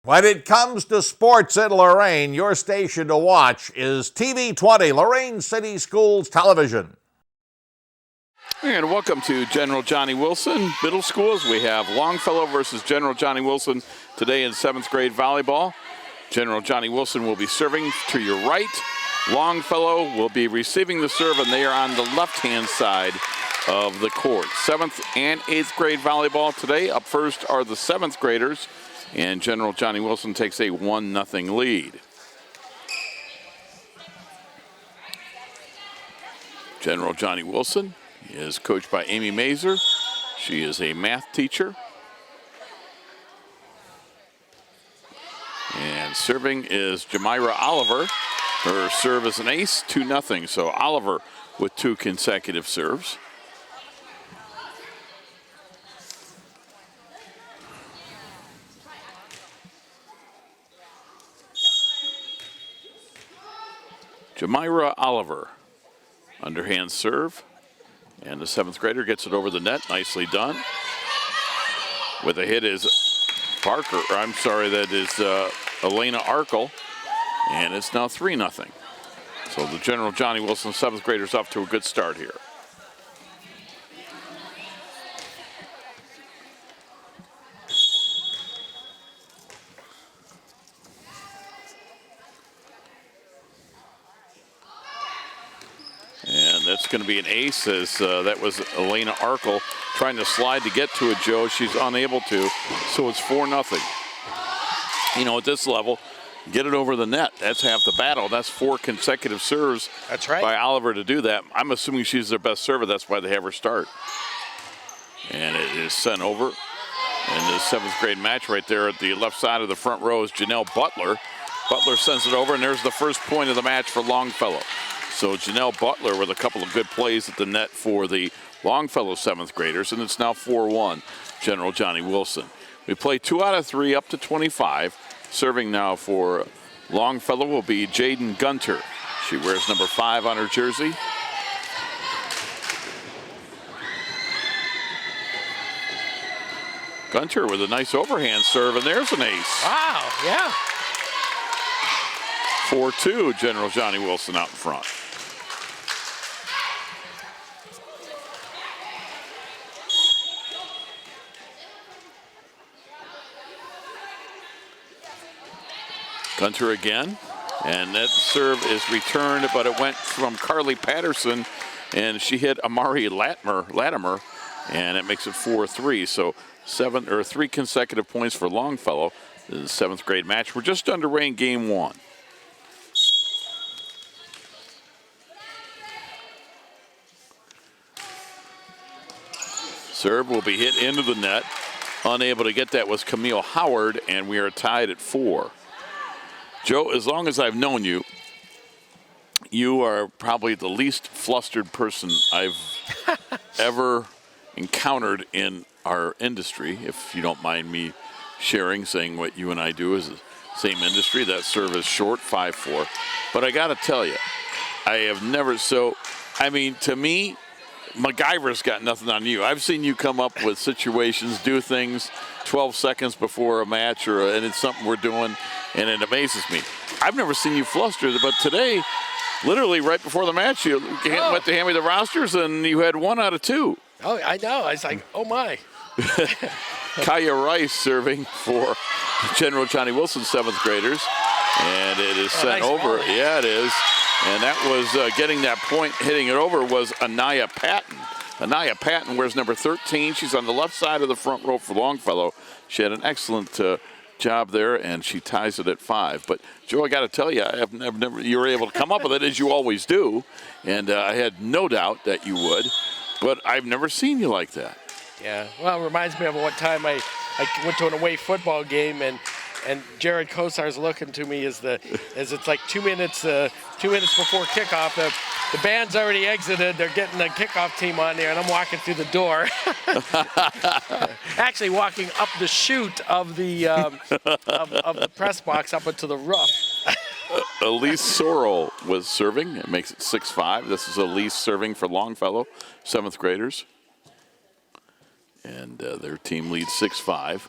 When it comes to sports in Lorain, your station to watch is TV 20, Lorain City Schools Television. And welcome to General Johnnie Wilson Middle Schools. We have Longfellow versus General Johnnie Wilson today in 7th grade volleyball. General Johnnie Wilson will be serving to your right. Longfellow will be receiving the serve, and they are on the left-hand side of the court. 7th and 8th grade volleyball today. Up first are the 7th graders, and General Johnnie Wilson takes a 1-0 lead. General Johnnie Wilson is coached by Amy Mazer. She is a math teacher. And serving is Jamira Oliver. Her serve is an ace, 2-0. So Oliver with 2 consecutive serves. Jamira Oliver, underhand serve. And the 7th grader gets it over the net. Nicely done. With a hit is Parker, or I'm sorry, that is Elena Arkle. And it's now 3-0. So the General Johnnie Wilson 7th graders off to a good start here. And that's going to be an ace, as that was Elena Arkle trying to slide to get to it, Joe. She's unable to, so it's 4-0. You know, at this level, get it over the net. That's half the battle. That's 4 consecutive serves. That's right. By Oliver to do that. I'm assuming she's their best server. That's why they have her start. And it is sent over. And the 7th grade match right there at the left side of the front row is Janelle Butler. Butler sends it over, and there's the first point of the match for Longfellow. So Janelle Butler with a couple of good plays at the net for the Longfellow 7th graders, and it's now 4-1, General Johnnie Wilson. We play 2 out of 3 up to 25. Serving now for Longfellow will be Jaden Gunter. She wears number 5 on her jersey. Gunter with a nice overhand serve, and there's an ace. Wow, yeah. 4-2, General Johnnie Wilson out in front. Gunter again, and that serve is returned, but it went from Carly Patterson, and she hit Amari Latimer, and it makes it 4-3. So 3 consecutive points for Longfellow in the 7th grade match. We're just underway in game 1. Serve will be hit into the net. Unable to get that was Camille Howard, and we are tied at 4. Joe, as long as I've known you, you are probably the least flustered person I've ever encountered in our industry, if you don't mind me sharing, saying what you and I do is the same industry. That serve is short, 5-4. But I got to tell you, I have never, to me, MacGyver's got nothing on you. I've seen you come up with situations, do things 12 seconds before a match, and it's something we're doing, and it amazes me. I've never seen you flustered, but today, literally right before the match, you went to hand me the rosters, and you had 1 out of 2. Oh, I know. I was like, oh my. Kaya Rice serving for General Johnnie Wilson 7th graders, and it is sent nice over. volley. Yeah, it is. And that was getting that point, hitting it over was Anaya Patton. Anaya Patton wears number 13. She's on the left side of the front row for Longfellow. She had an excellent job there, and she ties it at 5. But Joe, I got to tell you, I've never you were able to come up with it as you always do, and I had no doubt that you would. But I've never seen you like that. Yeah. Well, it reminds me of one time I went to an away football game, and Jared Kosar's looking to me as it's like 2 minutes before kickoff. The band's already exited. They're getting the kickoff team on there, and I'm walking through the door. Actually, walking up the chute of the of the press box up into the roof. Elise Sorrell was serving. It makes it 6-5. This is Elise serving for Longfellow, 7th graders. And their team leads 6-5.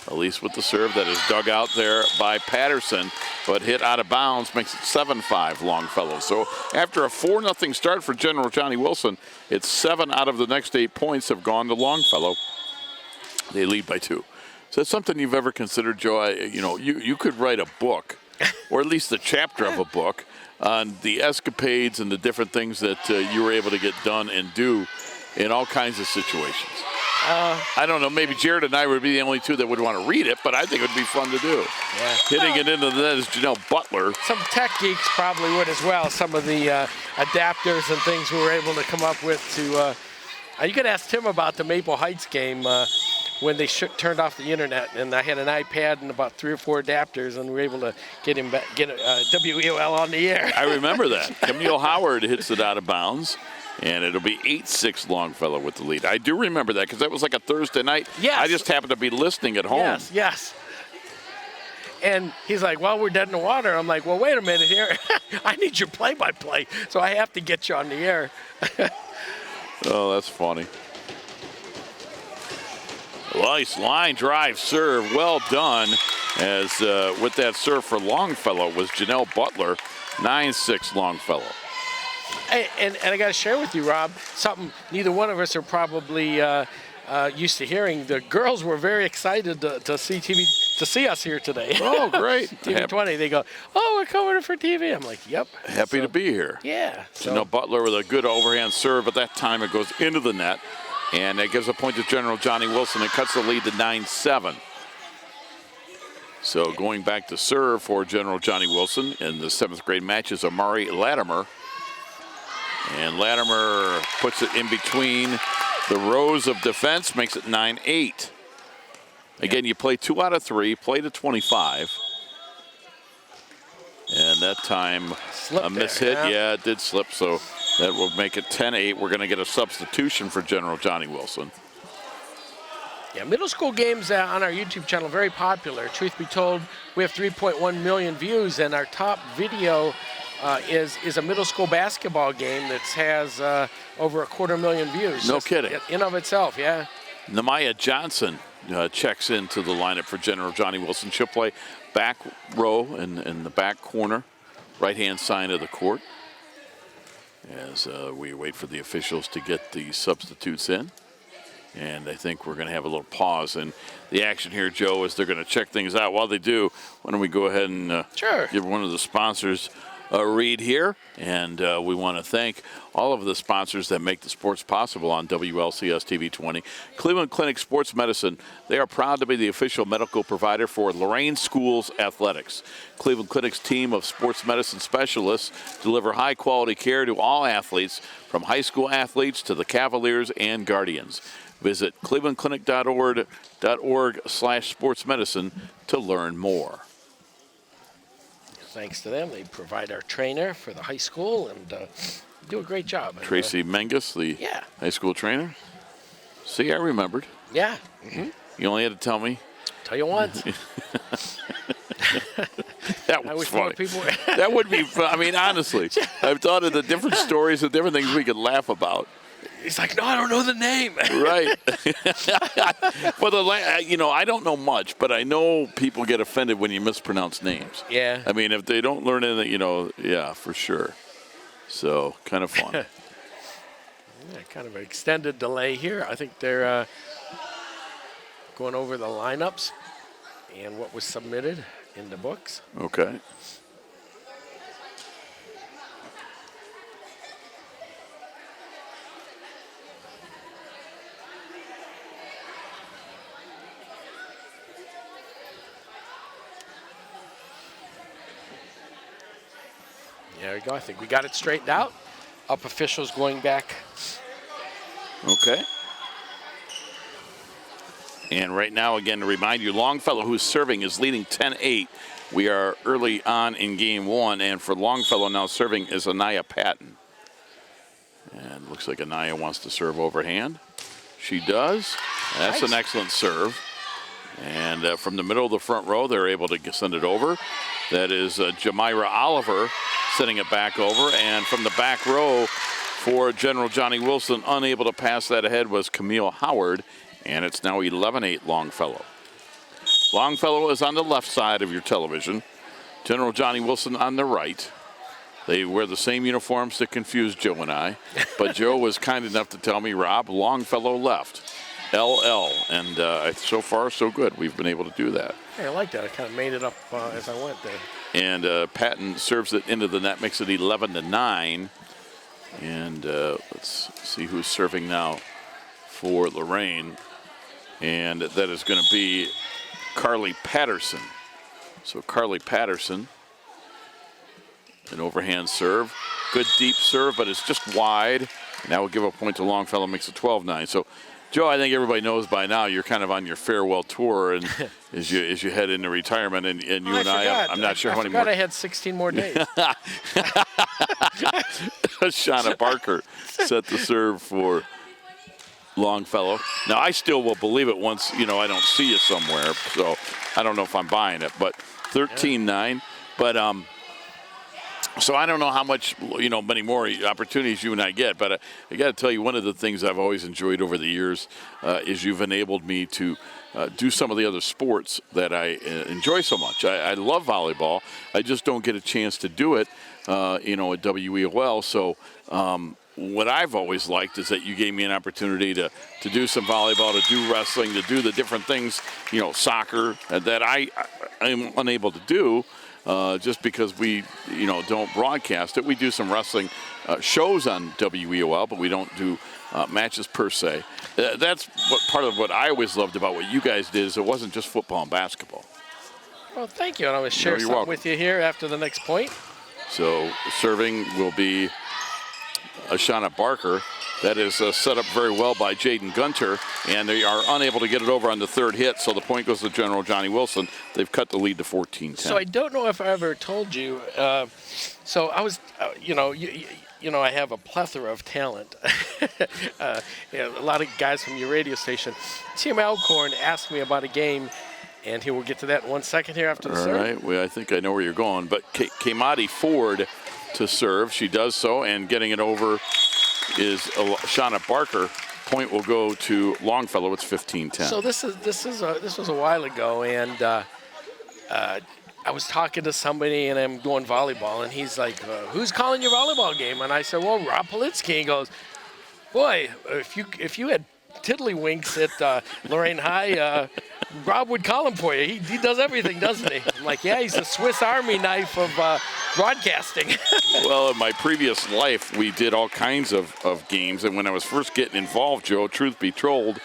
Elise with the serve that is dug out there by Patterson, but hit out of bounds, makes it 7-5 Longfellow. So after a 4-0 start for General Johnny Wilson, it's 7 out of the next 8 points have gone to Longfellow. They lead by 2. So that's something you've ever considered, Joe? You could write a book, or at least a chapter of a book, on the escapades and the different things that you were able to get done and do in all kinds of situations. I don't know, maybe Jared and I would be the only two that would want to read it, but I think it would be fun to do. Yeah. Hitting it into the net is Janelle Butler. Some tech geeks probably would as well. Some of the adapters and things we were able to come up with to. You could ask Tim about the Maple Heights game when they turned off the internet, and I had an iPad and about 3 or 4 adapters, and we were able to get WEOL on the air. I remember that. Camille Howard hits it out of bounds. And it'll be 8-6 Longfellow with the lead. I do remember that because that was like a Thursday night. Yes. I just happened to be listening at home. Yes. And he's like, well, we're dead in the water. I'm like, well, wait a minute here. I need your play-by-play, so I have to get you on the air. Oh, that's funny. Nice line drive serve. Well done. As with that serve for Longfellow was Janelle Butler. 9-6 Longfellow. And I got to share with you, Rob, something neither one of us are probably used to hearing. The girls were very excited to see us here today. Oh, great. TV 20. They go, oh, we're coming for TV. I'm like, yep. Happy to be here. Yeah. Janelle Butler with a good overhand serve. At that time, it goes into the net. And that gives a point to General Johnny Wilson. It cuts the lead to 9-7. So going back to serve for General Johnny Wilson in the 7th grade match is Amari Latimer. And Latimer puts it in between the rows of defense, makes it 9-8. Again, you play 2 out of 3, play to 25. And that time, a miss hit. Yeah, it did slip, so that will make it 10-8. We're going to get a substitution for General Johnny Wilson. Yeah, middle school games on our YouTube channel, very popular. Truth be told, we have 3.1 million views, and our top video is a middle school basketball game that has over 250,000 views. No kidding. In of itself, yeah. Namaya Johnson checks into the lineup for General Johnny Wilson. She'll play back row in the back corner, right-hand side of the court, as we wait for the officials to get the substitutes in. And I think we're going to have a little pause in the action here, Joe, as they're going to check things out. While they do, why don't we go ahead and give one of the sponsors a read here. And we want to thank all of the sponsors that make the sports possible on WLCS TV 20. Cleveland Clinic Sports Medicine, they are proud to be the official medical provider for Lorain Schools Athletics. Cleveland Clinic's team of sports medicine specialists deliver high-quality care to all athletes, from high school athletes to the Cavaliers and Guardians. Visit clevelandclinic.org/sportsmedicine to learn more. Thanks to them, they provide our trainer for the high school and do a great job. Tracy Menges, the high school trainer. See, I remembered. Yeah. Mm-hmm. You only had to tell me. Tell you once. That was funny. That would be fun. I mean, honestly, I've thought of the different stories and different things we could laugh about. He's like, no, I don't know the name. Right. Well, I don't know much, but I know people get offended when you mispronounce names. Yeah. I mean, if they don't learn it, yeah, for sure. So, kind of fun. Yeah, kind of an extended delay here. I think they're going over the lineups and what was submitted in the books. Okay. There we go. I think we got it straightened out. Up officials going back. Okay. And right now, again, to remind you, Longfellow, who's serving, is leading 10-8. We are early on in game 1, and for Longfellow now serving is Anaya Patton. And looks like Anaya wants to serve overhand. She does. That's an excellent serve. And from the middle of the front row, they're able to send it over. That is Jamira Oliver sending it back over. And from the back row for General Johnny Wilson, unable to pass that ahead was Camille Howard. And it's now 11-8 Longfellow. Longfellow is on the left side of your television. General Johnnie Wilson on the right. They wear the same uniforms that confused Joe and I. But Joe was kind enough to tell me, Rob, Longfellow left. LL. And so far, so good. We've been able to do that. Hey, I like that. I kind of made it up as I went there. And Patton serves it into the net, makes it 11-9. And let's see who's serving now for Lorain. And that is going to be Carly Patterson. So Carly Patterson, an overhand serve. Good deep serve, but it's just wide. And that will give a point to Longfellow, makes it 12-9. So, Joe, I think everybody knows by now you're kind of on your farewell tour and as you head into retirement. And you and I, I'm not sure how many more. I had 16 more days. Shauna Barker set the serve for Longfellow. Now, I still will believe it once, I don't see you somewhere. So I don't know if I'm buying it. But 13-9. But so I don't know how much, many more opportunities you and I get. But I got to tell you, one of the things I've always enjoyed over the years is you've enabled me to do some of the other sports that I enjoy so much. I love volleyball. I just don't get a chance to do it, at WEOL. So what I've always liked is that you gave me an opportunity to do some volleyball, to do wrestling, to do the different things, soccer, that I'm unable to do. Just because we, don't broadcast it. We do some wrestling shows on WEOL, but we don't do matches per se. That's part of what I always loved about what you guys did is it wasn't just football and basketball. Well, thank you. And I will share something with you here after the next point. So serving will be Shauna Barker. That is set up very well by Jaden Gunter, and they are unable to get it over on the third hit, so the point goes to General Johnnie Wilson. They've cut the lead to 14-10. So I don't know if I ever told you. So I was, I have a plethora of talent. A lot of guys from your radio station. Tim Alcorn asked me about a game, and he will get to that in 1 second here after the serve. All right. Well, I think I know where you're going. But Kamati Ford to serve. She does so, and getting it over is Shauna Barker. Point will go to Longfellow. It's 15-10. So this was a while ago, and I was talking to somebody, and I'm doing volleyball, and he's like, "Who's calling your volleyball game?" And I said, "Well, Rob Politsky." He goes, "Boy, if you had tiddlywinks at Lorain High, Rob would call him for you. He does everything, doesn't he?" I'm like, "Yeah, he's the Swiss Army knife of broadcasting." Well, in my previous life, we did all kinds of games. And when I was first getting involved, Joe, truth be told,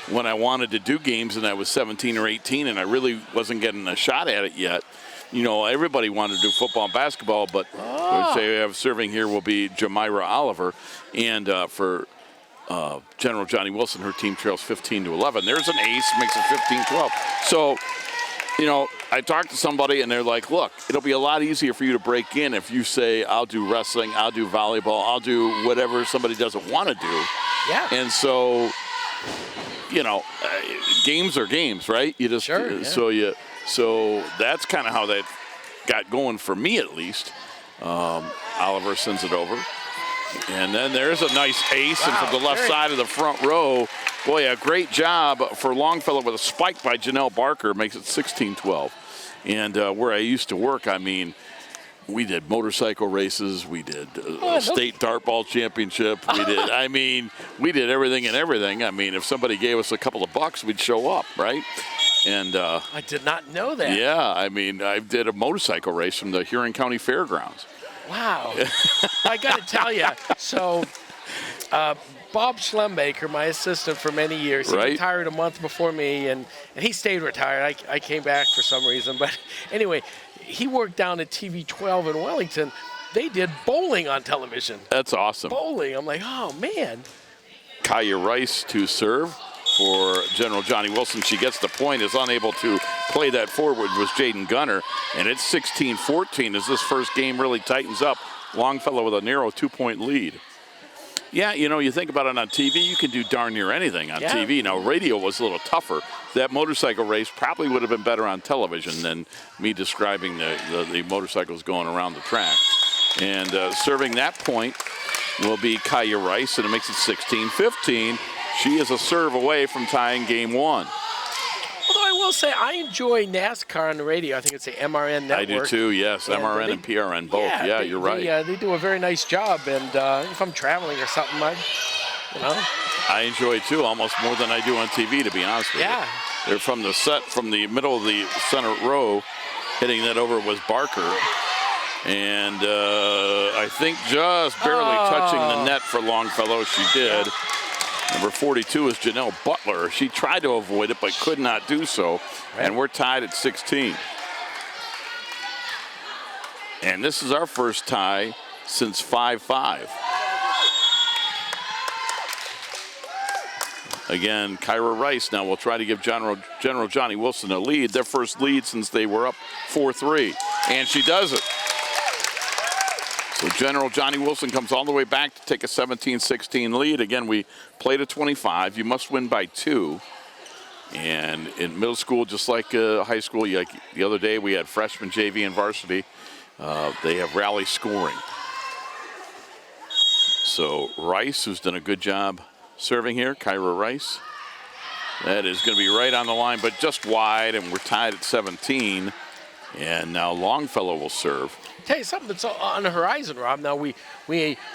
when I wanted to do games and I was 17 or 18 and I really wasn't getting a shot at it yet, everybody wanted to do football and basketball. But I would say I have serving here will be Jamira Oliver. And for General Johnnie Wilson, her team trails 15-11. There's an ace, makes it 15-12. So, I talked to somebody and they're like, look, it'll be a lot easier for you to break in if you say, I'll do wrestling, I'll do volleyball, I'll do whatever somebody doesn't want to do. Yeah. And so, games are games, right? You just sure, yeah. So that's kind of how that got going for me, at least. Oliver sends it over. And then there's a nice ace, and from the left side of the front row, boy, a great job for Longfellow with a spike by Janelle Barker, makes it 16-12. And where I used to work, we did motorcycle races, we did state dartball championship, we did everything and everything. If somebody gave us a couple of bucks, we'd show up, right? And I did not know that. Yeah, I did a motorcycle race from the Huron County Fairgrounds. Wow. I got to tell you, so Bob Schlembaker, my assistant for many years, he retired a month before me, and he stayed retired. I came back for some reason. But anyway, he worked down at TV 12 in Wellington. They did bowling on television. That's awesome. Bowling. I'm like, oh, man. Kaya Rice to serve for General Johnnie Wilson. She gets the point, is unable to play that forward, was Jaden Gunter. And it's 16-14 as this first game really tightens up. Longfellow with a narrow 2-point lead. Yeah, you think about it on TV, you can do darn near anything on TV. Now, radio was a little tougher. That motorcycle race probably would have been better on television than me describing the motorcycles going around the track. And serving that point will be Kaya Rice, and it makes it 16-15. She is a serve away from tying game one. Although I will say I enjoy NASCAR on the radio. I think it's the MRN network. I do too, yes. And MRN and PRN, both. Yeah, you're right. They do a very nice job. And if I'm traveling or something, I enjoy it too, almost more than I do on TV, to be honest with you. Yeah. They're from the middle of the center row. Hitting that over was Barker. And I think just barely touching the net for Longfellow. She did. Number 42 is Janelle Butler. She tried to avoid it, but could not do so. And we're tied at 16. And this is our first tie since 5-5. Again, Kyra Rice now will try to give General Johnnie Wilson a lead. Their first lead since they were up 4-3. And she does it. So General Johnnie Wilson comes all the way back to take a 17-16 lead. Again, we played at 25. You must win by 2. And in middle school, just like high school, like the other day we had freshman, JV, and varsity. They have rally scoring. So Rice, who's done a good job serving here, Kyra Rice. That is going to be right on the line, but just wide, and we're tied at 17. And now Longfellow will serve. Tell you something that's on the horizon, Rob. Now, we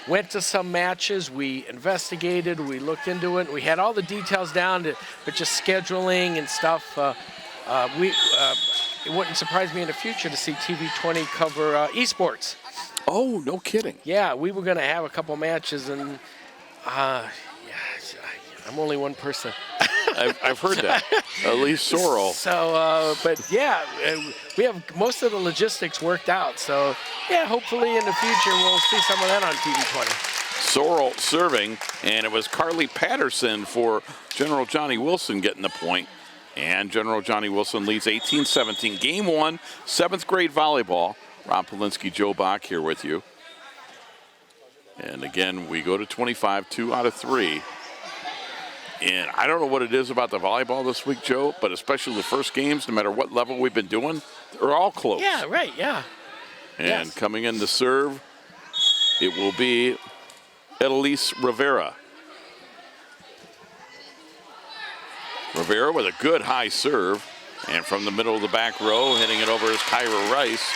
went to some matches, we investigated, we looked into it, we had all the details down, but just scheduling and stuff. It wouldn't surprise me in the future to see TV20 cover esports. Oh, no kidding. Yeah, we were going to have a couple matches, and I'm only one person. I've heard that. At least Sorrel. So, but yeah, we have most of the logistics worked out. So, yeah, hopefully in the future we'll see some of that on TV20. Sorrel serving, and it was Carly Patterson for General Johnnie Wilson getting the point. And General Johnnie Wilson leads 18-17. Game 1, 7th grade volleyball. Rob Polinsky, Joe Bach here with you. And again, we go to 25, 2 out of 3. And I don't know what it is about the volleyball this week, Joe, but especially the first games, no matter what level we've been doing, they're all close. Yeah, right, yeah. And coming in to serve, it will be Edelise Rivera. Rivera with a good high serve. And from the middle of the back row, hitting it over is Kyra Rice.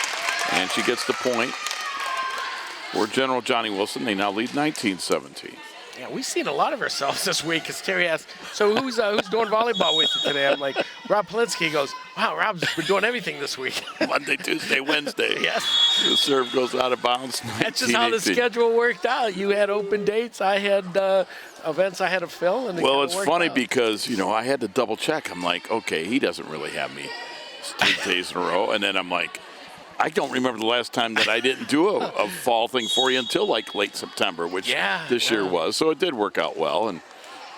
And she gets the point for General Johnnie Wilson. They now lead 19-17. Yeah, we've seen a lot of ourselves this week, because Terry asked, so who's doing volleyball with you today? I'm like, Rob Polinsky. Goes, wow, Rob's been doing everything this week. Monday, Tuesday, Wednesday. Yes. The serve goes out of bounds. That's just how the schedule worked out. You had open dates. I had events I had to fill. And well, it's funny because, I had to double check. I'm like, okay, he doesn't really have me 3 days in a row. And then I'm like, I don't remember the last time that I didn't do a fall thing for you until like late September, which this year was. So it did work out well, and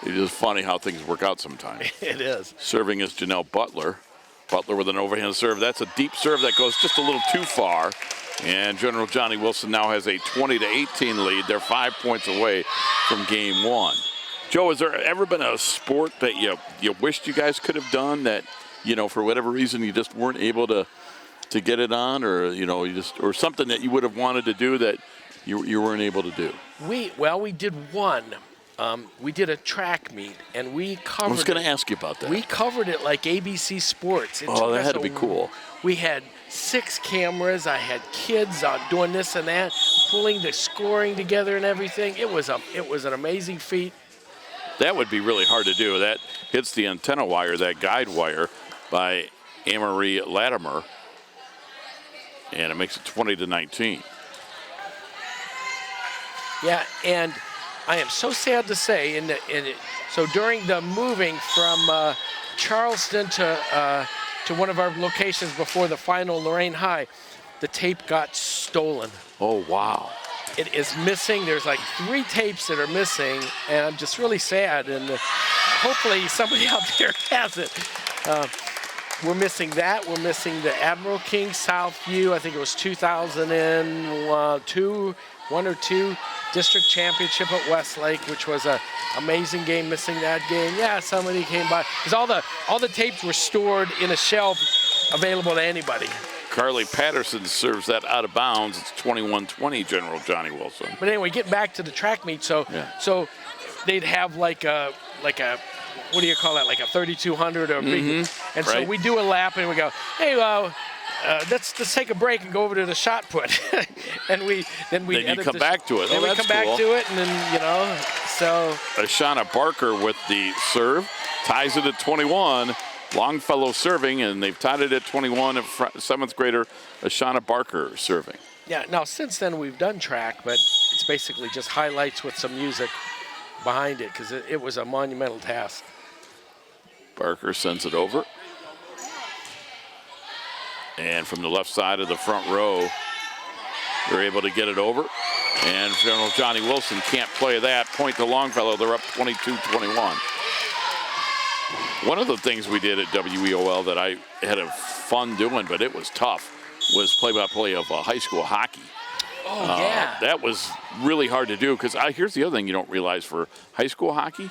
it is funny how things work out sometimes. It is. Serving is Janelle Butler. Butler with an overhand serve. That's a deep serve that goes just a little too far. And General Johnnie Wilson now has a 20-18 lead. They're 5 points away from game 1. Joe, has there ever been a sport that you wished you guys could have done that, for whatever reason you just weren't able to get it on, or or something that you would have wanted to do that you weren't able to do? We did one. We did a track meet, and we covered. I was going to ask you about that. We covered it like ABC Sports. That had to be cool. We had 6 cameras. I had kids doing this and that, pulling the scoring together and everything. It was an amazing feat. That would be really hard to do. That hits the antenna wire, that guide wire, by Anne-Marie Latimer. And it makes it 20-19. Yeah, and I am so sad to say, so during the moving from Charleston to one of our locations before the final, Lorain High, the tape got stolen. Oh, wow. It is missing. There's like 3 tapes that are missing, and I'm just really sad. And hopefully somebody out there has it. We're missing that. We're missing the Admiral King Southview. I think it was 2002, 1 or 2 district championship at Westlake, which was an amazing game. Missing that game. Yeah, somebody came by because all the tapes were stored in a shelf, available to anybody. Carly Patterson serves that out of bounds. It's 21-20, General Johnnie Wilson. But anyway, getting back to the track meet. So they'd have like a what do you call that, like a 3,200 or a big, and so Right. we do a lap and we go, hey, let's take a break and go over to the shot put, and then we Then you edit come the back to it. Then Oh, we that's come back cool. to it, and then so Ashana Barker with the serve, ties it at 21. Longfellow serving, and they've tied it at 21. Seventh grader Ashana Barker serving. yeah. Now since then we've done track, but it's basically just highlights with some music behind it because it was a monumental task. Barker sends it over. And from the left side of the front row, they're able to get it over. And General Johnny Wilson can't play that. Point to Longfellow. They're up 22-21. One of the things we did at WEOL that I had a fun doing, but it was tough, was play-by-play of high school hockey. Oh yeah. That was really hard to do because here's the other thing you don't realize for high school hockey,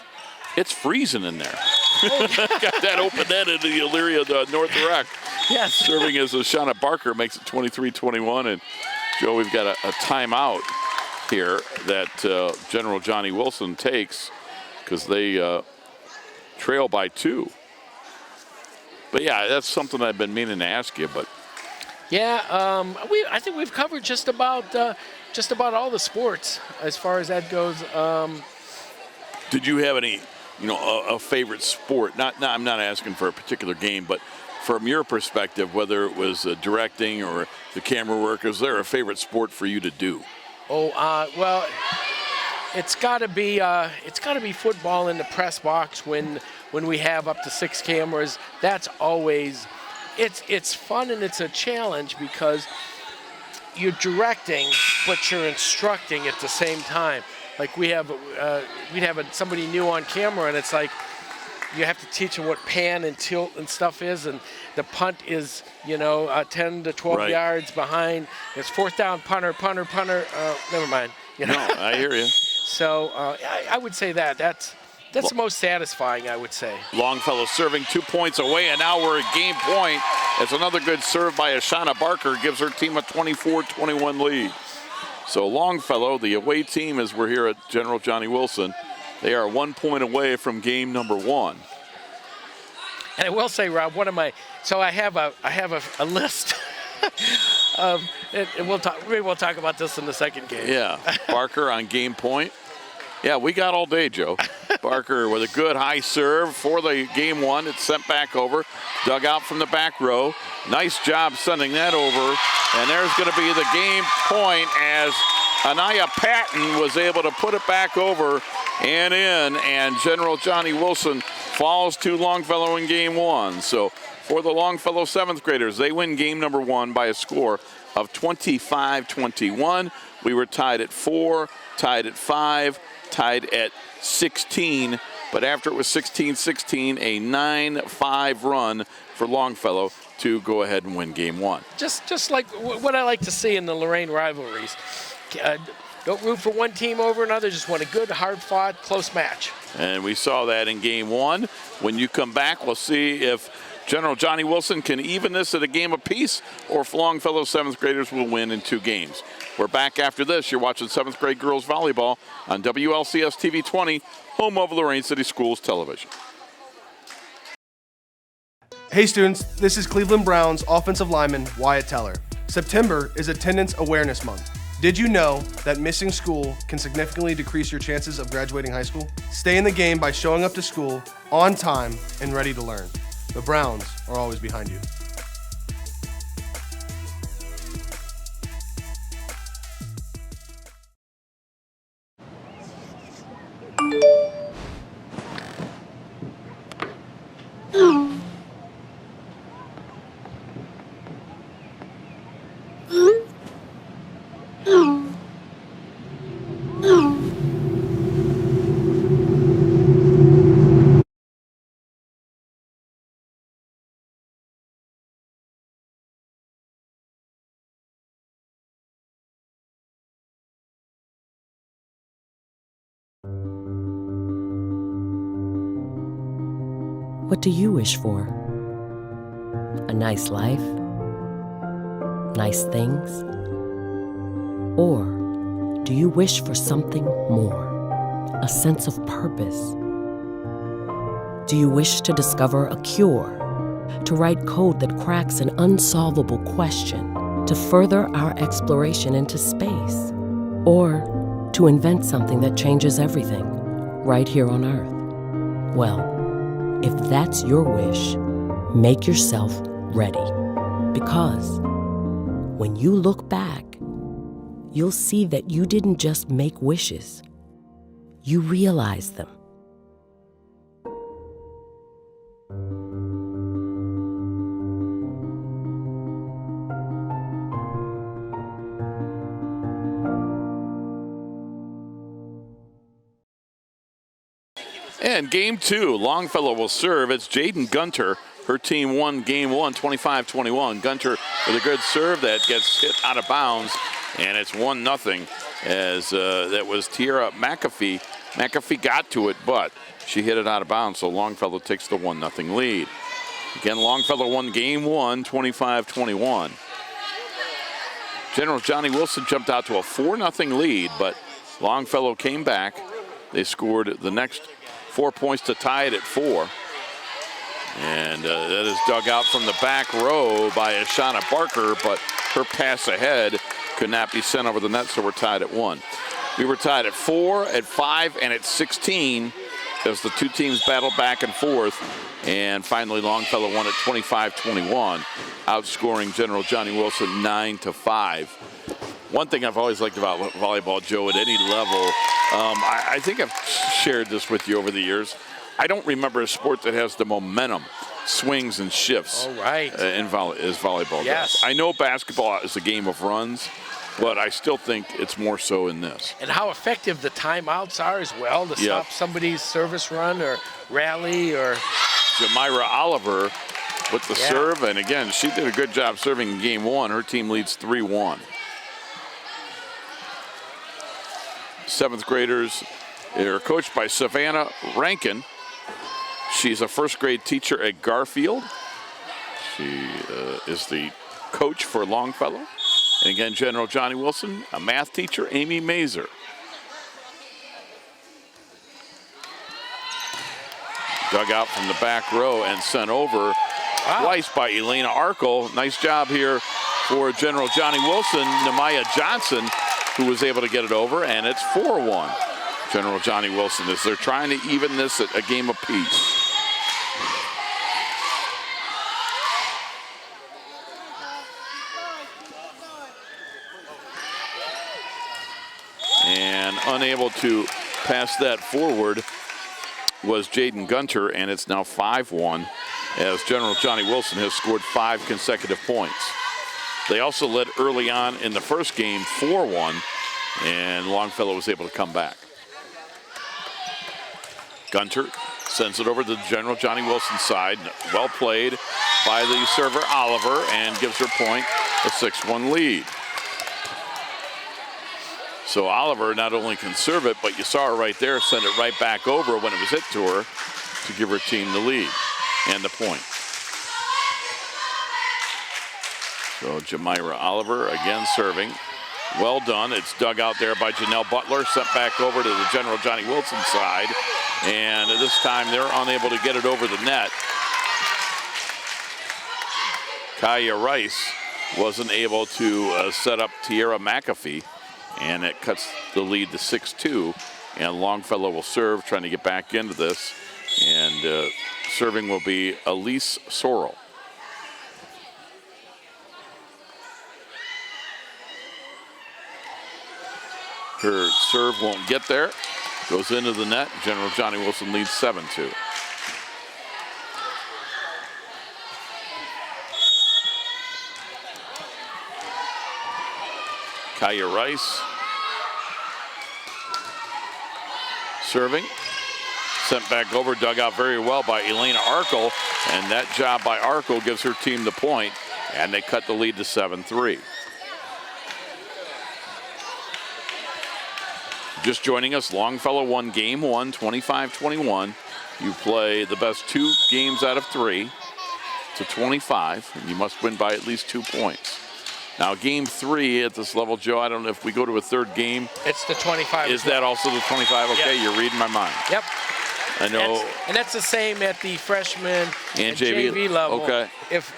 it's freezing in there. Got that open net into the Elyria, the North Rec. Yes. Serving as Ashana Barker makes it 23-21. And Joe, we've got a timeout here that General Johnny Wilson takes because they trail by 2. But yeah, that's something I've been meaning to ask you. But Yeah, I think we've covered just about all the sports as far as that goes. did you have any, a favorite sport? I'm not asking for a particular game, but from your perspective, whether it was directing or the camera work, is there a favorite sport for you to do? Well, it's got to be football in the press box when we have up to 6 cameras. That's always it's fun and it's a challenge because you're directing but you're instructing at the same time. Like we'd have somebody new on camera and it's like you have to teach them what pan and tilt and stuff is, and the punt is 10 to 12 Right. yards behind. It's 4th down, punter. Never mind. No, I hear you. So I would say that's the most satisfying, I would say. Longfellow serving 2 points away, and now we're at game point. It's another good serve by Ashana Barker, gives her team a 24-21 lead. So Longfellow, the away team, as we're here at General Johnny Wilson, they are 1 point away from game number 1. And I will say, Rob, so I have a list of, and maybe we'll talk about this in the second game. Yeah, Barker on game point. Yeah, we got all day, Joe. Barker with a good high serve for the game 1. It's sent back over, dug out from the back row. Nice job sending that over. And there's going to be the game point as Anaya Patton was able to put it back over and in. And General Johnny Wilson falls to Longfellow in game 1. So for the Longfellow 7th graders, they win game number 1 by a score of 25-21. We were tied at 4, tied at 5, tied at 16, but after it was 16-16, a 9-5 run for Longfellow to go ahead and win game 1. Just like what I like to see in the Lorain rivalries. Don't root for one team over another, just want a good, hard-fought, close match. And we saw that in game 1. When you come back, we'll see if General Johnny Wilson can even this at a game apiece, or if Longfellow 7th graders will win in 2 games. We're back after this. You're watching 7th grade girls volleyball on WLCS TV 20, home of Lorain City Schools Television. Hey students, this is Cleveland Browns offensive lineman Wyatt Teller. September is Attendance Awareness Month. Did you know that missing school can significantly decrease your chances of graduating high school? Stay in the game by showing up to school on time and ready to learn. The Browns are always behind you. What do you wish for? A nice life? Nice things? Or do you wish for something more? A sense of purpose? Do you wish to discover a cure? To write code that cracks an unsolvable question? To further our exploration into space? Or to invent something that changes everything right here on Earth? Well, if that's your wish, make yourself ready. Because when you look back, you'll see that you didn't just make wishes, you realized them. And game 2, Longfellow will serve. It's Jaden Gunter. Her team won game 1, 25-21. Gunter with a good serve that gets hit out of bounds, and it's 1-0 as that was Tiara McAfee. McAfee got to it, but she hit it out of bounds, so Longfellow takes the 1-0 lead. Again, Longfellow won game 1, 25-21. General Johnnie Wilson jumped out to a 4-0 lead, but Longfellow came back. They scored the next 4 points to tie it at 4. And that is dug out from the back row by Ashana Barker, but her pass ahead could not be sent over the net, so we're tied at 1. We were tied at 4, at 5, and at 16 as the two teams battled back and forth. And finally, Longfellow won at 25-21, outscoring General Johnnie Wilson 9-5. One thing I've always liked about volleyball, Joe, at any level, I think I've shared this with you over the years. I don't remember a sport that has the momentum, swings and shifts as volleyball does. I know basketball is a game of runs, but I still think it's more so in this. And how effective the timeouts are as well to stop somebody's service run or rally. Or Jamira Oliver with the serve, and again, she did a good job serving in game 1. Her team leads 3-1. 7th graders are coached by Savannah Rankin. She's a first grade teacher at Garfield. She is the coach for Longfellow. And again, General Johnnie Wilson, a math teacher, Amy Mazer. Dug out from the back row and sent over twice by Elena Arkle. Nice job here for General Johnnie Wilson. Namaya Johnson, who was able to get it over, and it's 4-1. General Johnnie Wilson, as they're trying to even this at a game apiece. And unable to pass that forward was Jaden Gunter, and it's now 5-1 as General Johnnie Wilson has scored 5 consecutive points. They also led early on in the first game 4-1, and Longfellow was able to come back. Gunter sends it over to the General Johnnie Wilson side. Well played by the server Oliver, and gives her point a 6-1 lead. So Oliver not only can serve it, but you saw her right there send it right back over when it was hit to her to give her team the lead and the point. So Jamira Oliver again serving. Well done. It's dug out there by Janelle Butler, sent back over to the General Johnnie Wilson side. And this time they're unable to get it over the net. Kaya Rice wasn't able to set up Tiara McAfee, and it cuts the lead to 6-2. And Longfellow will serve, trying to get back into this. And serving will be Elise Sorrell. Her serve won't get there. Goes into the net. General Johnnie Wilson leads 7-2. Kaya Rice serving. Sent back over, dug out very well by Elena Arkle, and that job by Arkle gives her team the point, and they cut the lead to 7-3. Just joining us, Longfellow won game 1, 25-21. You play the best 2 games out of 3 to 25, and you must win by at least 2 points. Now, game 3 at this level, Joe, I don't know if we go to a third game. It's the 25. Is that also the 25? Okay, You're reading my mind. Yep. I know. That's the same at the freshman And JV level. Okay. If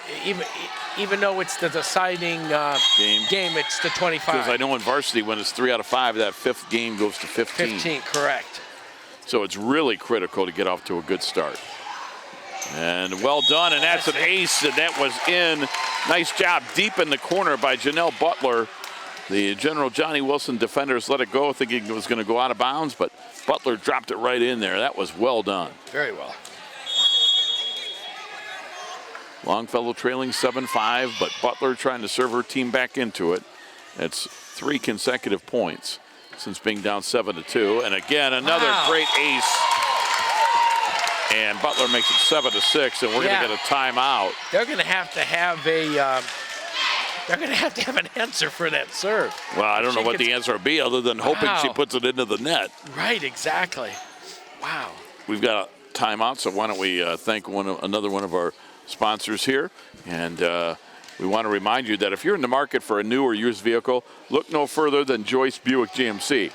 even though it's the deciding game, it's the 25. Because I know in varsity, when it's 3 out of 5, that 5th game goes to 15. 15, correct. So it's really critical to get off to a good start. And well done, and that's an ace, and that was in. Nice job deep in the corner by Janelle Butler. The General Johnny Wilson defenders let it go, thinking it was going to go out of bounds, but Butler dropped it right in there. That was well done. Very well. Longfellow trailing 7-5, but Butler trying to serve her team back into it. That's 3 consecutive points since being down 7-2. And again, another great ace. And Butler makes it 7-6, and we're going to get a timeout. They're going to have a they're going to have an answer for that serve. Well, I don't know what the answer would be other than hoping she puts it into the net. Right, exactly. Wow. We've got a timeout, so why don't we thank another one of our sponsors here. And we want to remind you that if you're in the market for a new or used vehicle, look no further than Joyce Buick GMC.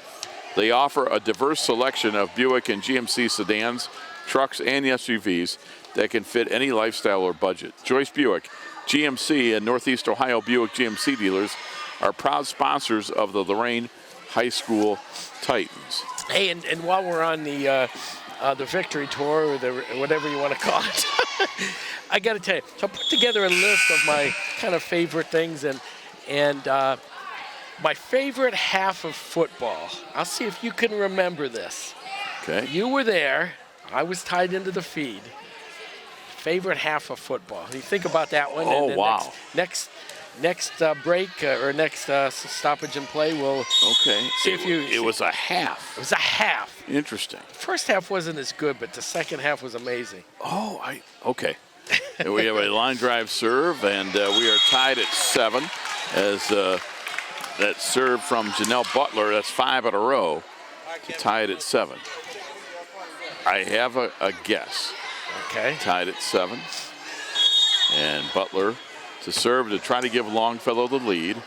They offer a diverse selection of Buick and GMC sedans, trucks, and SUVs that can fit any lifestyle or budget. Joyce Buick, GMC, and Northeast Ohio Buick GMC dealers are proud sponsors of the Lorain High School Titans. Hey, and while we're on the victory tour, or whatever you want to call it, I got to tell you, so I put together a list of my kind of favorite things, and my favorite half of football. I'll see if you can remember this. Okay. You were there. I was tied into the feed. Favorite half of football. You think about that one. Oh, and wow. Next break or next stoppage and play, we'll see if you. It was a half. It was a half. Interesting. First half wasn't as good, but the second half was amazing. Okay. We have a line drive serve, and we are tied at 7 as that serve from Janelle Butler. That's 5 in a row to tie it at 7. I have a guess. Okay. Tied at 7. And Butler to serve to try to give Longfellow the lead.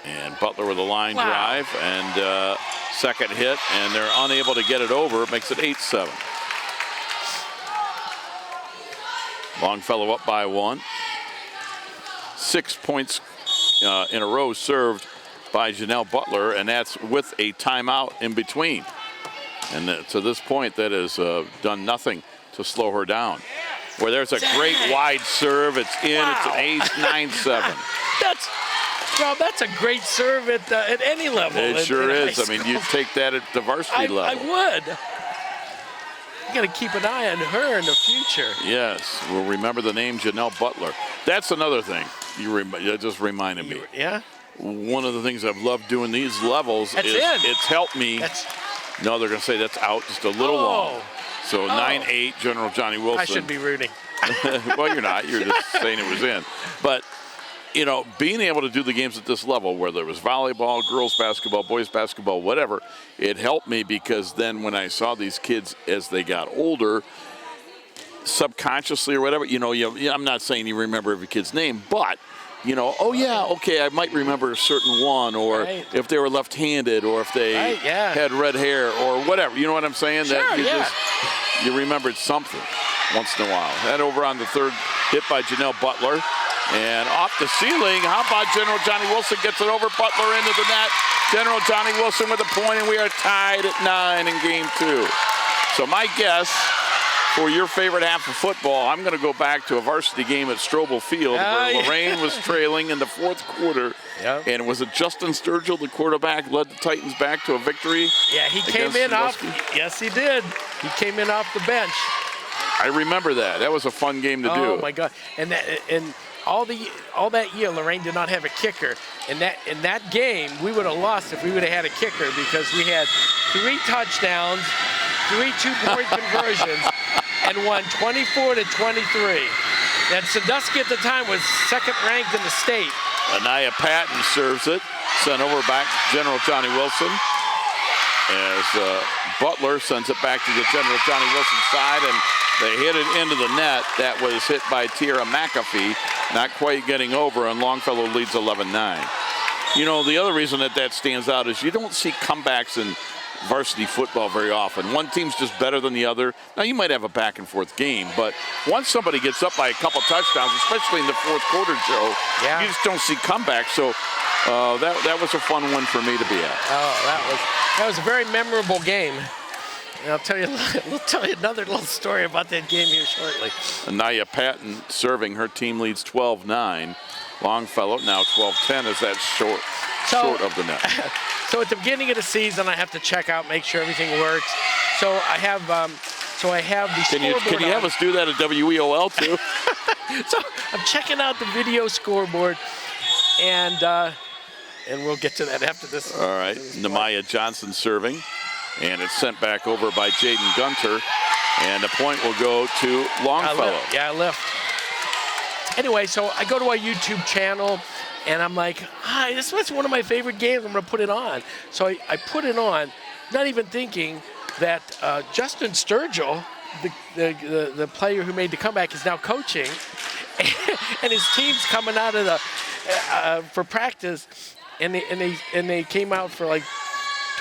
And Butler with a line drive and second hit, and they're unable to get it over. It makes it 8-7. Longfellow up by 1. 6 points in a row served by Janelle Butler, and that's with a timeout in between. And to this point, that has done nothing to slow her down. Where there's a great wide serve. It's in. It's an ace, 9-7. That's a great serve at any level. It sure is. I mean, you take that at the varsity level. I would. You got to keep an eye on her in the future. Yes. We'll remember the name Janelle Butler. That's another thing. You just reminded me. Yeah? One of the things I've loved doing these levels is it's helped me. No, they're going to say that's out just a little long. So 9-8, General Johnny Wilson. I should be rooting. Well, you're not. You're just saying it was in. But, you know, being able to do the games at this level, whether it was volleyball, girls basketball, boys basketball, whatever, it helped me because then when I saw these kids as they got older, subconsciously or whatever, I'm not saying you remember every kid's name, but I might remember a certain one, or if they were left-handed, or if they had red hair, or whatever. You know what I'm saying? Sure, that you remembered something once in a while. Head over on the third hit by Janelle Butler, and off the ceiling. How about General Johnny Wilson gets it over Butler into the net? General Johnny Wilson with a point, and we are tied at 9 in game 2. So my guess for your favorite half of football, I'm going to go back to a varsity game at Strobel Field where Lorain was trailing in the fourth quarter. Yep. And was it Justin Sturgill, the quarterback, led the Titans back to a victory? Yeah, he came in off. Yes, he did. He came in off the bench. I remember that. That was a fun game to do. Oh my God! And all that year, Lorain did not have a kicker. In that game, we would have lost if we would have had a kicker because we had 3 touchdowns, 3 two-point conversions, and won 24-23. And Sandusky at the time was second ranked in the state. Anaya Patton serves it, sent over back to General Johnny Wilson as Butler sends it back to the General Johnny Wilson side, and they hit it into the net. That was hit by Tierra McAfee, not quite getting over, and Longfellow leads 11-9. The other reason that stands out is you don't see comebacks varsity football very often. One team's just better than the other. Now, you might have a back-and-forth game, but once somebody gets up by a couple touchdowns, especially in the fourth quarter, Joe, you just don't see comebacks. So that was a fun one for me to be at. Oh, that was a very memorable game. And I'll tell you another little story about that game here shortly. Anaya Patton serving. Her team leads 12-9. Longfellow now 12-10 as that's short of the net. So at the beginning of the season, I have to check out, make sure everything works. So I have the scoreboard. Can you have us do that at WEOL too? So I'm checking out the video scoreboard, and we'll get to that after this. All right, Nemaya Johnson serving, and it's sent back over by Jaden Gunter, and the point will go to Longfellow. I lift. Anyway, so I go to our YouTube channel, and I'm like, hi, this was one of my favorite games. I'm going to put it on. So I put it on, not even thinking that Justin Sturgill, the player who made the comeback, is now coaching, and his team's coming out of the for practice, and they came out for like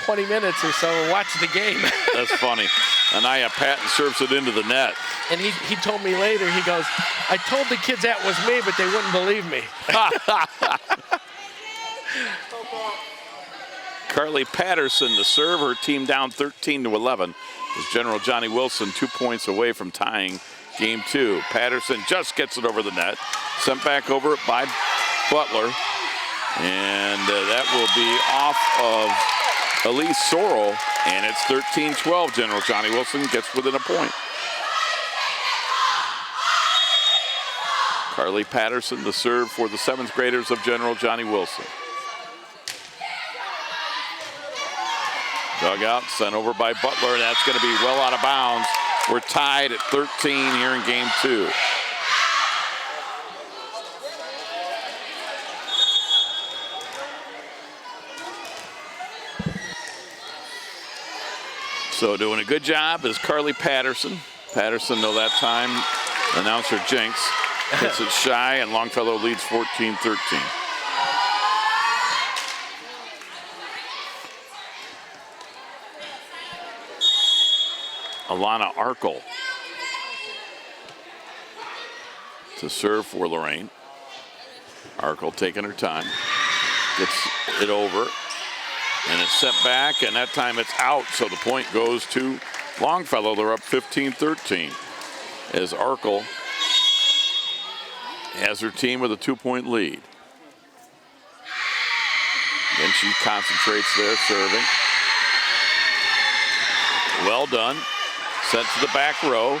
20 minutes or so and watched the game. That's funny. Anaya Patton serves it into the net. And he told me later, he goes, I told the kids that was me, but they wouldn't believe me. Carly Patterson to serve, her team down 13-11. As General Johnny Wilson 2 points away from tying game 2. Patterson just gets it over the net. Sent back over by Butler. And that will be off of Elise Sorrell. And it's 13-12. General Johnny Wilson gets within a point. Carly Patterson to serve for the 7th graders of General Johnny Wilson. Dug out, sent over by Butler. That's going to be well out of bounds. We're tied at 13 here in game 2. So doing a good job is Carly Patterson. Patterson, though, that time, announcer Jinx hits it shy, and Longfellow leads 14-13. Alana Arkle to serve for Lorain. Arkle taking her time, gets it over, and it's sent back, and that time it's out, so the point goes to Longfellow. They're up 15-13 as Arkle has her team with a 2-point lead. Then she concentrates there, serving. Well done. Sent to the back row.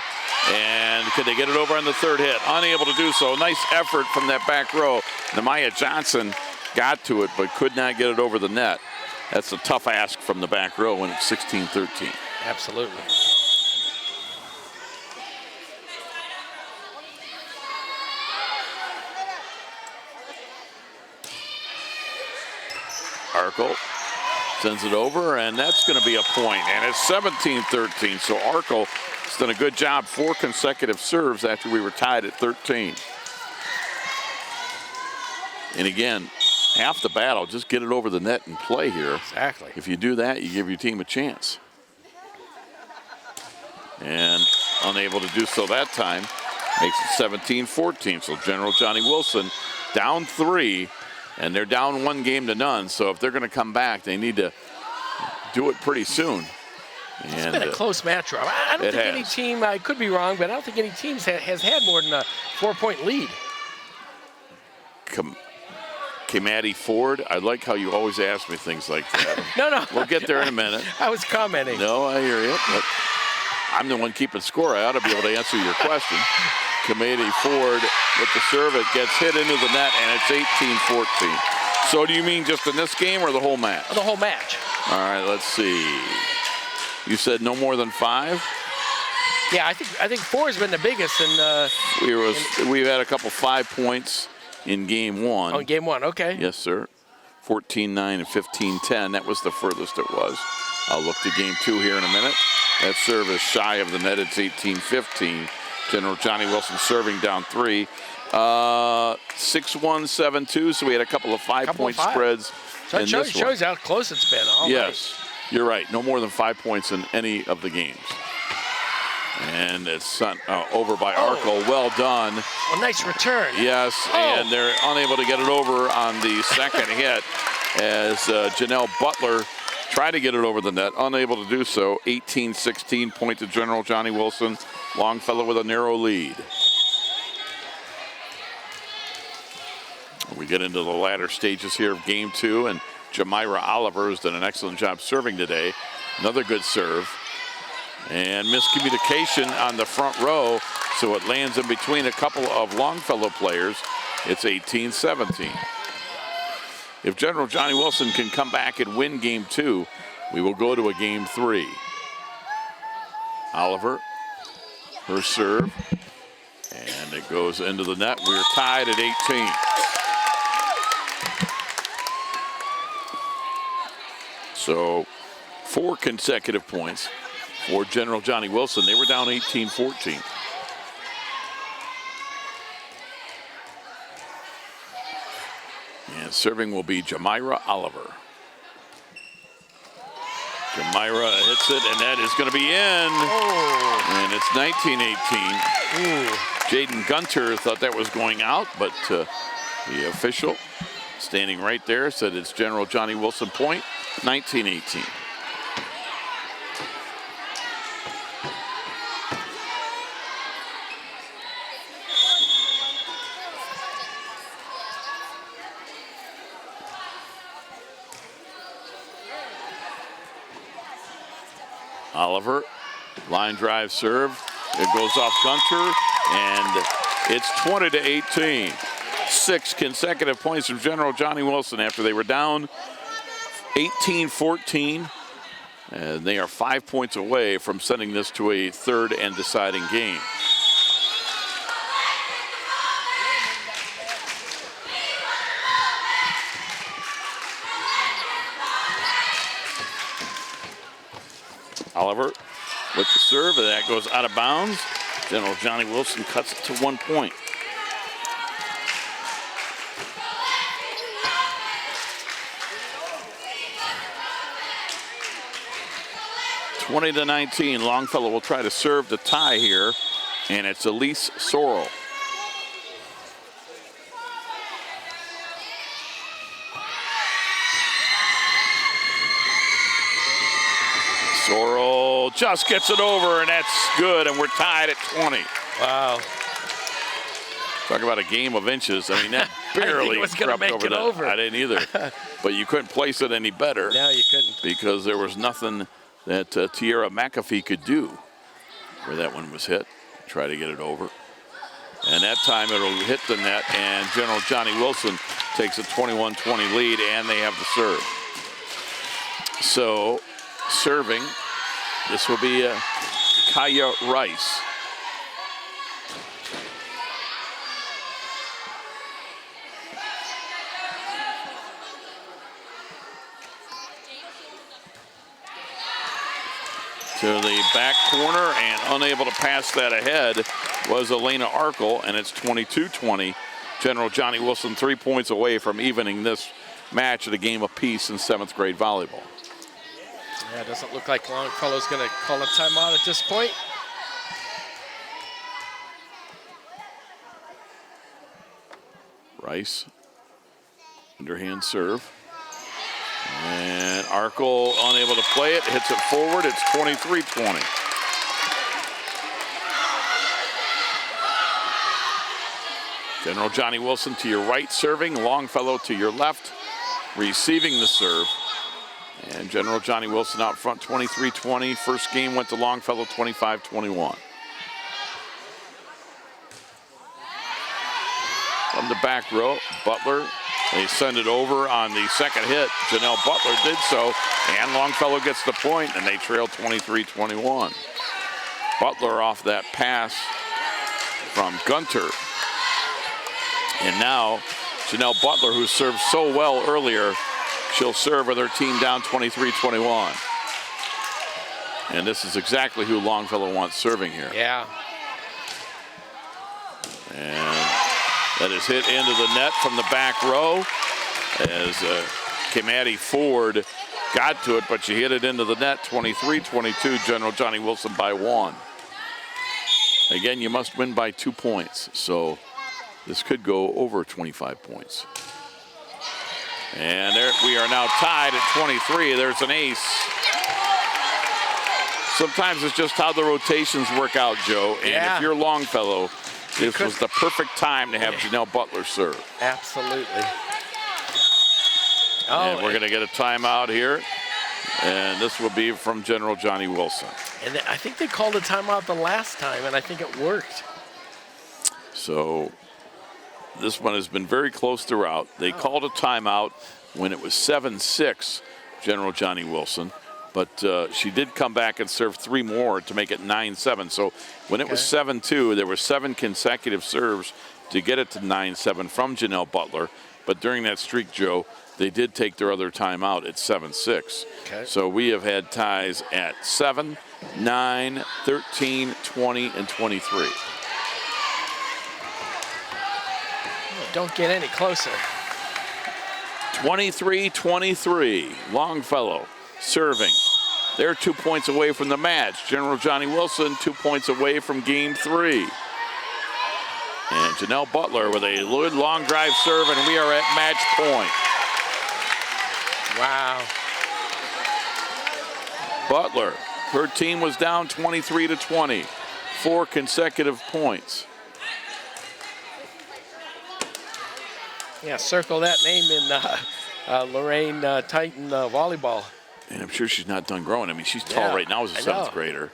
And could they get it over on the third hit? Unable to do so. Nice effort from that back row. Nemaya Johnson got to it, but could not get it over the net. That's a tough ask from the back row when it's 16-13. Absolutely. Arkle sends it over, and that's going to be a point. And it's 17-13, so Arkle has done a good job. 4 consecutive serves after we were tied at 13. And again, half the battle, just get it over the net and play here. Exactly. If you do that, you give your team a chance. And unable to do so that time, makes it 17-14. So General Johnny Wilson down 3. And they're down 1-0. So if they're going to come back, they need to do it pretty soon. It's been a close match, Rob. I don't think any team, I could be wrong, but I don't think any team has had more than a 4-point lead. Maddie Ford, I like how you always ask me things like that. No. We'll get there in a minute. I was commenting. No, I hear you. But I'm the one keeping score. I ought to be able to answer your question. Maddie Ford with the serve, it gets hit into the net, and it's 18-14. So do you mean just in this game or the whole match? The whole match. All right, let's see. You said no more than 5? Yeah, I think 4 has been the biggest. We've had a couple 5 points in game 1. Oh, in game 1, okay. Yes, sir. 14-9 and 15-10. That was the furthest it was. I'll look to game 2 here in a minute. That serve is shy of the net. It's 18-15. General Johnny Wilson serving down 3. 6-1, 7-2. So we had a couple of 5-point spreads. So it shows how close it's been. Yes. You're right. No more than 5 points in any of the games. And it's sent over by Arkle. Well done. A nice return. Yes, and they're unable to get it over on the second hit as Janelle Butler tried to get it over the net, unable to do so. 18-16, point to General Johnny Wilson. Longfellow with a narrow lead. We get into the latter stages here of game 2, and Jamira Oliver has done an excellent job serving today. Another good serve. And miscommunication on the front row, so it lands in between a couple of Longfellow players. It's 18-17. If General Johnny Wilson can come back and win game 2, we will go to a game 3. Oliver, her serve, and it goes into the net. We're tied at 18. So 4 consecutive points for General Johnny Wilson. They were down 18-14. And serving will be Jamira Oliver. Jamira hits it, and that is going to be in. And it's 19-18. Jaden Gunter thought that was going out, but the official standing right there said it's General Johnny Wilson point, 19-18. Oliver, line drive serve. It goes off Gunter, and it's 20-18. 6 consecutive points from General Johnny Wilson after they were down 18-14. And they are 5 points away from sending this to a third and deciding game. Oliver with the serve, and that goes out of bounds. General Johnny Wilson cuts it to 1 point. (20-19). Longfellow will try to serve the tie here, and it's Elise Sorrell. Sorrell just gets it over, and that's good, and we're tied at 20. Wow. Talk about a game of inches. I mean, that barely was going to make it over. I didn't either. But you couldn't place it any better. No, you couldn't. Because there was nothing that Tierra McAfee could do where that one was hit. Try to get it over. And that time it'll hit the net, and General Johnny Wilson takes a 21-20 lead, and they have the serve. So, serving, this will be Kaya Rice. To the back corner, and unable to pass that ahead was Elena Arkle, and it's 22-20. General Johnny Wilson 3 points away from evening this match at a game apiece in 7th grade volleyball. Yeah, it doesn't look like Longfellow's going to call a timeout at this point. Rice, underhand serve. And Arkle unable to play it, hits it forward, it's 23-20. General Johnny Wilson to your right serving, Longfellow to your left receiving the serve. And General Johnny Wilson out front 23-20. First game went to Longfellow 25-21. From the back row, Butler. They send it over on the second hit. Janelle Butler did so, and Longfellow gets the point, and they trail 23-21. Butler off that pass from Gunter. And now, Janelle Butler, who served so well earlier, she'll serve with her team down 23-21. And this is exactly who Longfellow wants serving here. Yeah. And that is hit into the net from the back row as Kimati Ford got to it, but she hit it into the net. 23-22, General Johnnie Wilson by 1. Again, you must win by 2 points, so this could go over 25 points. And there we are now tied at 23. There's an ace. Sometimes it's just how the rotations work out, Joe. And if you're Longfellow, this was the perfect time to have Janelle Butler serve. Absolutely. And we're going to get a timeout here. And this will be from General Johnnie Wilson. And I think they called a timeout the last time, and I think it worked. So this one has been very close throughout. They called a timeout when it was 7-6, General Johnnie Wilson. But she did come back and serve 3 more to make it 9-7. So when it was 7-2, there were 7 consecutive serves to get it to 9-7 from Janelle Butler. But during that streak, Joe, they did take their other timeout at 7-6. Okay. So we have had ties at 7, 9, 13, 20, and 23. Don't get any closer. 23-23, Longfellow serving. They're 2 points away from the match. General Johnnie Wilson 2 points away from game 3. And Janelle Butler with a long drive serve, and we are at match point. Wow. Butler, her team was down 23-20, 4 consecutive points. Yeah, circle that name in Lorain Titan volleyball. And I'm sure she's not done growing. I mean, she's tall right now as a 7th grader.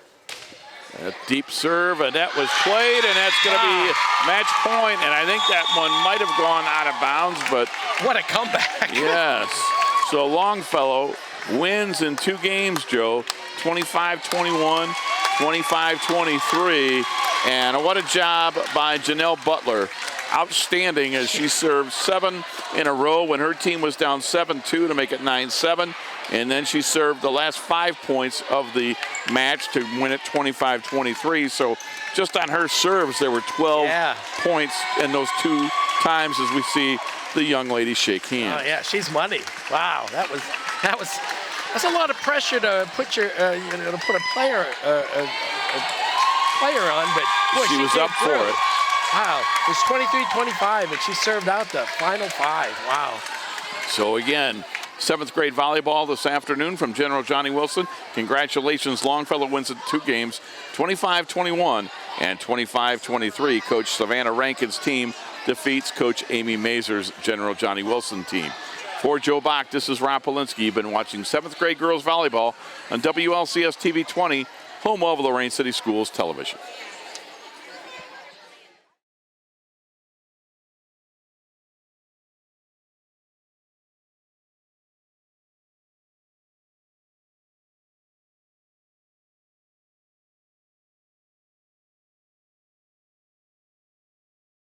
A deep serve, and that was played, and that's going to be match point. And I think that one might have gone out of bounds, but what a comeback! Yes. So Longfellow wins in 2 games, Joe. 25-21, 25-23, and what a job by Janelle Butler. Outstanding as she served 7 in a row when her team was down 7-2 to make it 9-7. And then she served the last 5 points of the match to win it 25-23. So just on her serves, there were 12 points in those 2 times as we see the young lady shake hands. Oh yeah, she's money. Wow, that's a lot of pressure to put your to put a player on, but boy, she was up for it. Wow, it was 23-25, and she served out the final 5. Wow. So again, 7th grade volleyball this afternoon from General Johnnie Wilson. Congratulations, Longfellow wins in 2 games, 25-21 and 25-23. Coach Savannah Rankin's team defeats Coach Amy Mazur's General Johnnie Wilson team. For Joe Bach, this is Rob Polinsky. You've been watching 7th grade girls volleyball on WLCS TV 20, home of Lorain City Schools Television.